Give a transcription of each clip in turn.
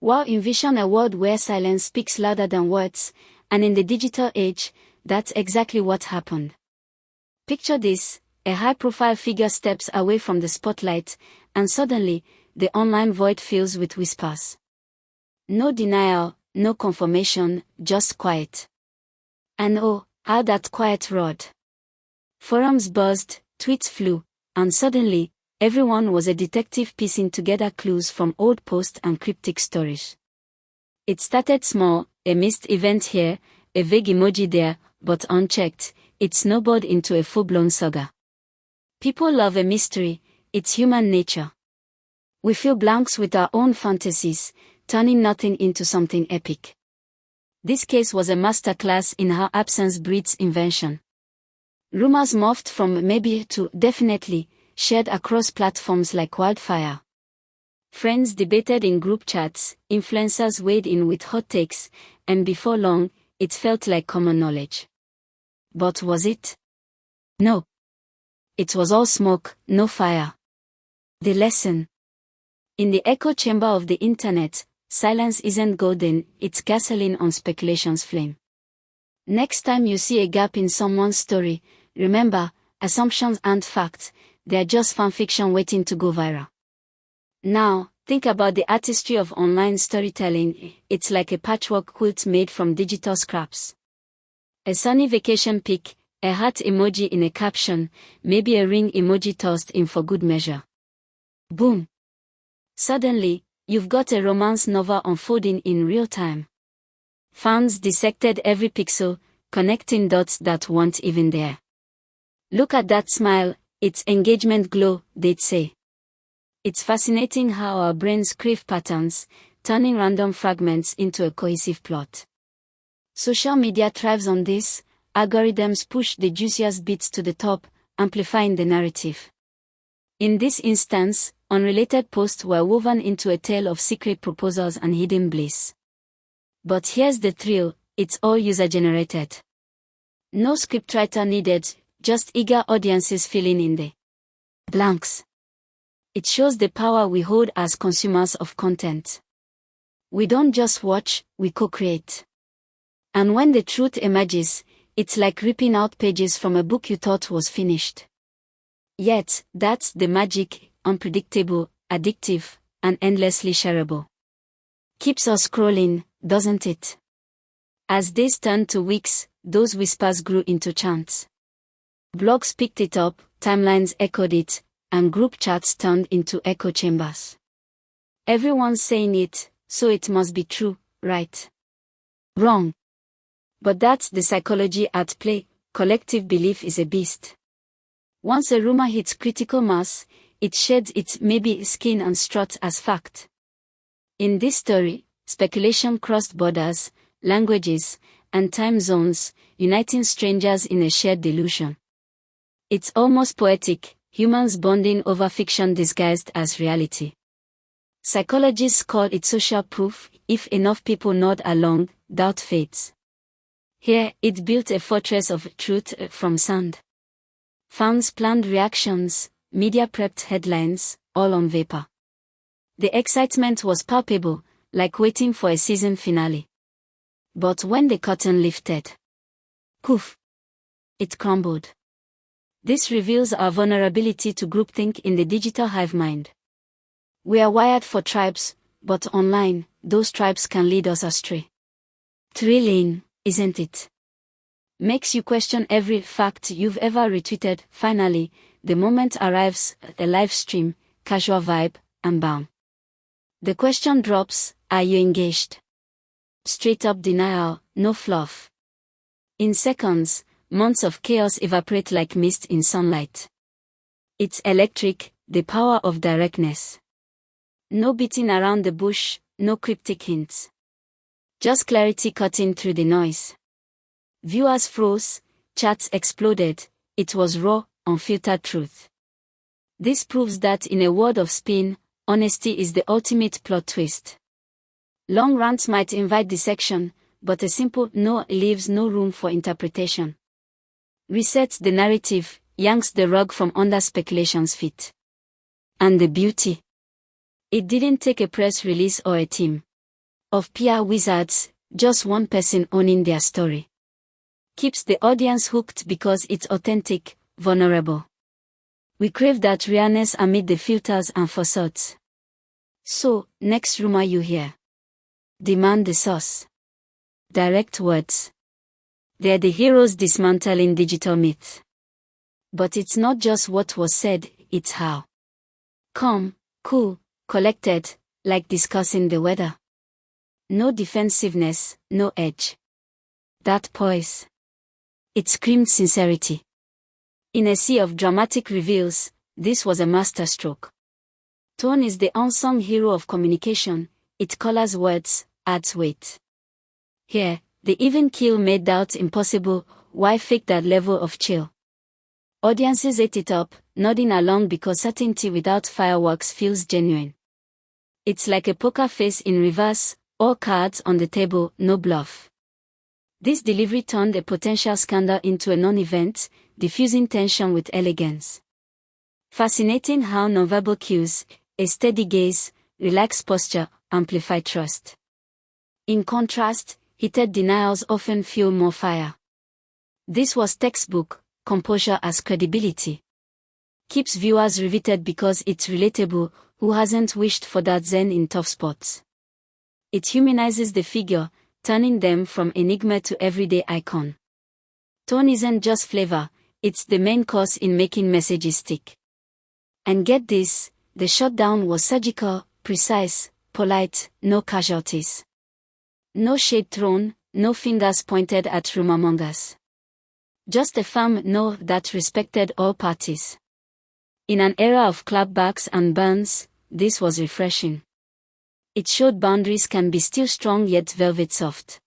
Wow, envision a world where silence speaks louder than words, and in the digital age, that's exactly what happened. Picture this, a high-profile figure steps away from the spotlight, and suddenly, the online void fills with whispers. No denial, no confirmation, just quiet. And oh, how that quiet roared. Forums buzzed, tweets flew, and suddenly, everyone was a detective piecing together clues from old posts and cryptic stories. It started small, a missed event here, a vague emoji there, but unchecked, it snowballed into a full-blown saga. People love a mystery, it's human nature. We fill blanks with our own fantasies, turning nothing into something epic. This case was a masterclass in how absence breeds invention. Rumors morphed from maybe to definitely, shared across platforms like wildfire. Friends debated in group chats, influencers weighed in with hot takes, and before long, it felt like common knowledge. But was it? No. It was all smoke, no fire. The lesson. In the echo chamber of the internet, silence isn't golden, it's gasoline on speculation's flame. Next time you see a gap in someone's story, remember, assumptions aren't facts, they're just fanfiction waiting to go viral. Now, think about the artistry of online storytelling, it's like a patchwork quilt made from digital scraps. A sunny vacation pic, a heart emoji in a caption, maybe a ring emoji tossed in for good measure. Boom! Suddenly, you've got a romance novel unfolding in real time. Fans dissected every pixel, connecting dots that weren't even there. Look at that smile, it's engagement glow, they'd say. It's fascinating how our brains crave patterns, turning random fragments into a cohesive plot. Social media thrives on this, algorithms push the juiciest bits to the top, amplifying the narrative. In this instance, unrelated posts were woven into a tale of secret proposals and hidden bliss. But here's the thrill, it's all user-generated. No scriptwriter needed, just eager audiences filling in the blanks. It shows the power we hold as consumers of content. We don't just watch, we co-create. And when the truth emerges, it's like ripping out pages from a book you thought was finished. Yet, that's the magic, unpredictable, addictive, and endlessly shareable. Keeps us scrolling, doesn't it? As days turned to weeks, those whispers grew into chants. Blogs picked it up, timelines echoed it, and group chats turned into echo chambers. Everyone's saying it, so it must be true, right? Wrong. But that's the psychology at play, collective belief is a beast. Once a rumor hits critical mass, it sheds its maybe skin and struts as fact. In this story, speculation crossed borders, languages, and time zones, uniting strangers in a shared delusion. It's almost poetic, humans bonding over fiction disguised as reality. Psychologists call it social proof, if enough people nod along, doubt fades. Here, it built a fortress of truth from sand. Fans planned reactions, media prepped headlines, all on vapor. The excitement was palpable, like waiting for a season finale. But when the curtain lifted, poof! It crumbled. This reveals our vulnerability to groupthink in the digital hive mind. We are wired for tribes, but online, those tribes can lead us astray. Thrilling, isn't it? Makes you question every fact you've ever retweeted. Finally, the moment arrives, a live stream, casual vibe, and bam. The question drops, are you engaged? Straight up denial, no fluff. In seconds, months of chaos evaporate like mist in sunlight. It's electric, the power of directness. No beating around the bush, no cryptic hints. Just clarity cutting through the noise. Viewers froze, chats exploded, it was raw, unfiltered truth. This proves that in a world of spin, honesty is the ultimate plot twist. Long rants might invite dissection, but a simple no leaves no room for interpretation. Resets the narrative, yanks the rug from under speculation's feet. And the beauty? It didn't take a press release or a team. of PR wizards, just one person owning their story. Keeps the audience hooked because it's authentic, vulnerable. We crave that realness amid the filters and facades. So, next rumor you hear. Demand the source. Direct words. They're the heroes dismantling digital myths. But it's not just what was said, it's how. Calm, cool, collected, like discussing the weather. No defensiveness, no edge. That poise. It screamed sincerity. In a sea of dramatic reveals, this was a masterstroke. Tone is the unsung hero of communication. It colors words, adds weight. Here, the even keel made doubt impossible. Why fake that level of chill? Audiences ate it up, nodding along because certainty without fireworks feels genuine. It's like a poker face in reverse, all cards on the table, no bluff. This delivery turned a potential scandal into a non-event, diffusing tension with elegance. Fascinating how nonverbal cues, a steady gaze, relaxed posture, amplify trust. In contrast, heated denials often fuel more fire. This was textbook, composure as credibility. Keeps viewers riveted because it's relatable. Who hasn't wished for that zen in tough spots? It humanizes the figure, turning them from enigma to everyday icon. Tone isn't just flavor, it's the main course in making messages stick. And get this, the shutdown was surgical, precise, polite, no casualties. No shade thrown, no fingers pointed at rumormongers. Just a firm no that respected all parties. In an era of clapbacks and burns, this was refreshing. It showed boundaries can be still strong yet velvet soft.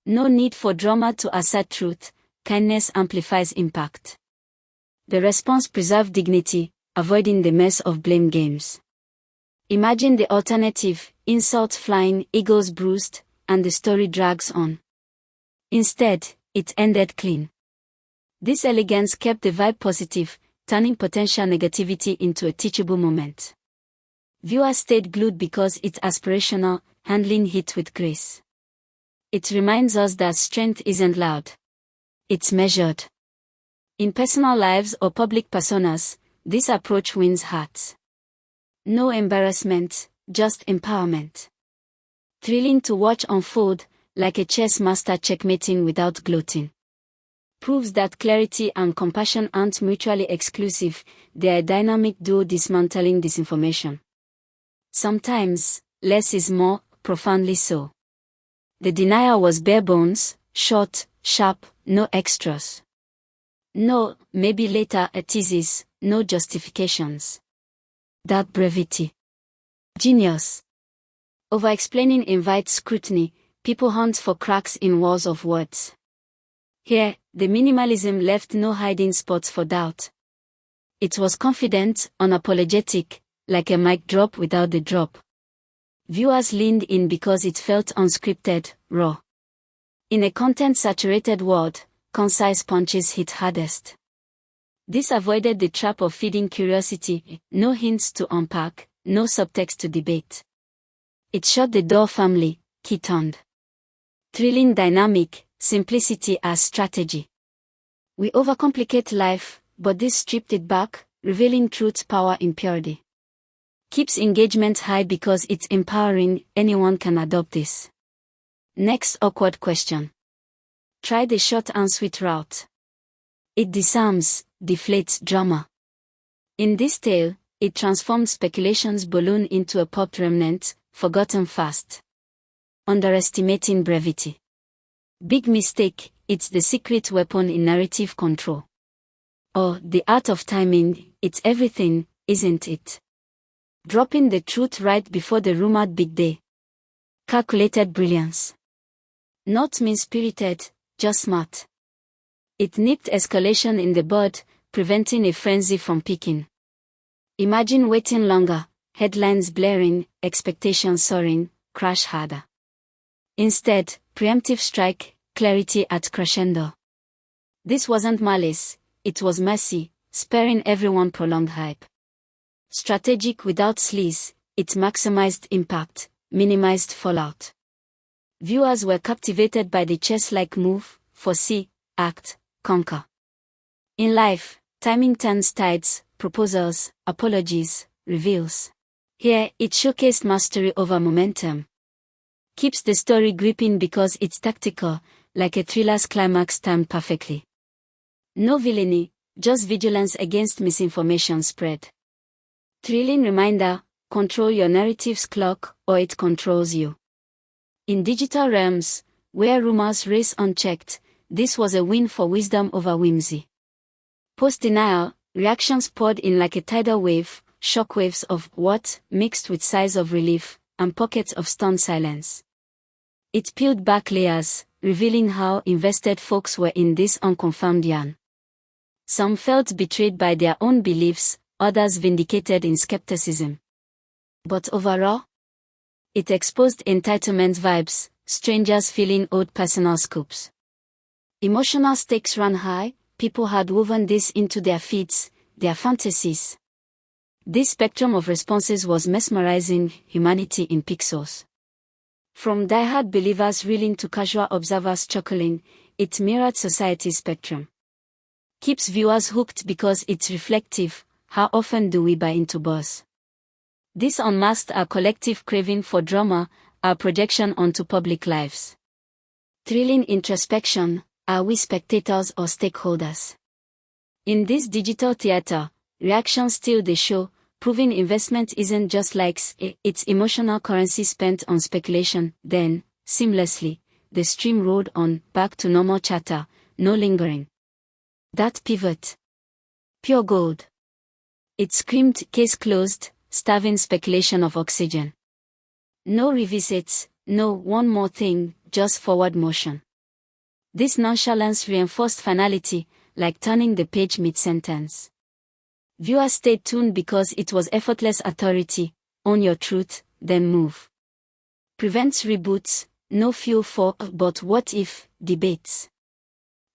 No need for drama to assert truth, kindness amplifies impact. The response preserved dignity, avoiding the mess of blame games. Imagine the alternative, insults flying, egos bruised, and the story drags on. Instead, it ended clean. This elegance kept the vibe positive, turning potential negativity into a teachable moment. Viewers stayed glued because it's aspirational, handling heat with grace. It reminds us that strength isn't loud. It's measured. In personal lives or public personas, this approach wins hearts. No embarrassment, just empowerment. Thrilling to watch unfold, like a chess master checkmating without gloating. Proves that clarity and compassion aren't mutually exclusive, they are a dynamic duo dismantling disinformation. Sometimes, less is more, profoundly so. The denial was bare bones, short, sharp, no extras. No, maybe later a thesis, no justifications. That brevity. Genius. Over-explaining invites scrutiny, people hunt for cracks in walls of words. Here, the minimalism left no hiding spots for doubt. It was confident, unapologetic, like a mic drop without the drop. Viewers leaned in because it felt unscripted, raw. In a content-saturated world, concise punches hit hardest. This avoided the trap of feeding curiosity, no hints to unpack, no subtext to debate. It shut the door firmly, key turned. Thrilling dynamic, simplicity as strategy. We overcomplicate life, but this stripped it back, revealing truth's power in purity. Keeps engagement high because it's empowering, anyone can adopt this. Next awkward question. Try the short and sweet route. It disarms, deflates drama. In this tale, it transformed speculation's balloon into a popped remnant, forgotten fast. Underestimating brevity. Big mistake, it's the secret weapon in narrative control. Or, the art of timing, it's everything, isn't it? Dropping the truth right before the rumored big day. Calculated brilliance. Not mean-spirited, just smart. It nipped escalation in the bud, preventing a frenzy from peaking. Imagine waiting longer, headlines blaring, expectations soaring, crash harder. Instead, preemptive strike, clarity at crescendo. This wasn't malice, it was mercy, sparing everyone prolonged hype. Strategic without sleaze, it maximized impact, minimized fallout. Viewers were captivated by the chess-like move, foresee, act, conquer. In life, timing turns tides, proposals, apologies, reveals. Here, it showcased mastery over momentum. Keeps the story gripping because it's tactical, like a thriller's climax timed perfectly. No villainy, just vigilance against misinformation spread. Thrilling reminder, control your narrative's clock, or it controls you. In digital realms, where rumors race unchecked, this was a win for wisdom over whimsy. Post-denial, reactions poured in like a tidal wave, shockwaves of what, mixed with sighs of relief, and pockets of stunned silence. It peeled back layers, revealing how invested folks were in this unconfirmed yarn. Some felt betrayed by their own beliefs, others vindicated in skepticism. But overall, it exposed entitlement vibes, strangers feeling owed personal scoops. Emotional stakes ran high, people had woven this into their feeds, their fantasies. This spectrum of responses was mesmerizing, humanity in pixels. From diehard believers reeling to casual observers chuckling, it mirrored society's spectrum. Keeps viewers hooked because it's reflective. How often do we buy into buzz? This unmasked our collective craving for drama, our projection onto public lives. Thrilling introspection, are we spectators or stakeholders? In this digital theater, reactions steal the show, proving investment isn't just likes, it's emotional currency spent on speculation. Then, seamlessly, the stream rolled on, back to normal chatter, no lingering. That pivot. Pure gold. It screamed case closed, starving speculation of oxygen. No revisits, no one more thing, just forward motion. This nonchalance reinforced finality, like turning the page mid-sentence. Viewers stayed tuned because it was effortless authority, own your truth, then move. Prevents reboots, no fuel for but what if debates.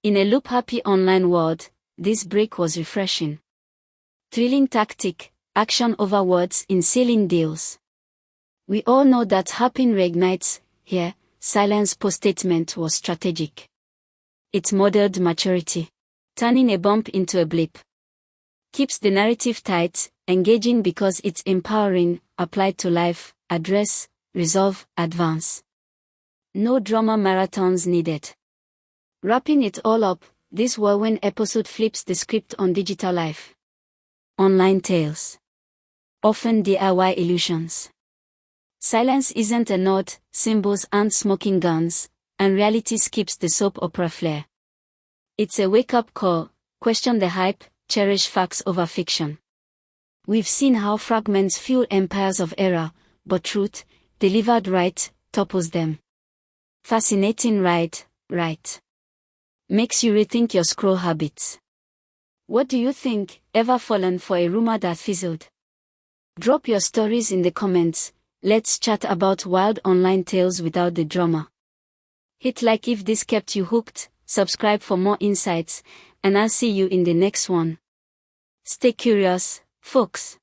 In a loop-happy online world, this break was refreshing. Thrilling tactic, action over words in sealing deals. We all know that happen reignites, here, silence post-statement was strategic. It modeled maturity, turning a bump into a blip. Keeps the narrative tight, engaging because it's empowering, applied to life, address, resolve, advance. No drama marathons needed. Wrapping it all up, this whirlwind episode flips the script on digital life. Online tales. Often DIY illusions. Silence isn't a nod, symbols aren't smoking guns, and reality skips the soap opera flair. It's a wake-up call, question the hype, cherish facts over fiction. We've seen how fragments fuel empires of error, but truth, delivered right, topples them. Fascinating right? Makes you rethink your scroll habits. What do you think? Ever fallen for a rumor that fizzled? Drop your stories in the comments. Let's chat about wild online tales without the drama. Hit like if this kept you hooked, subscribe for more insights, and I'll see you in the next one. Stay curious, folks.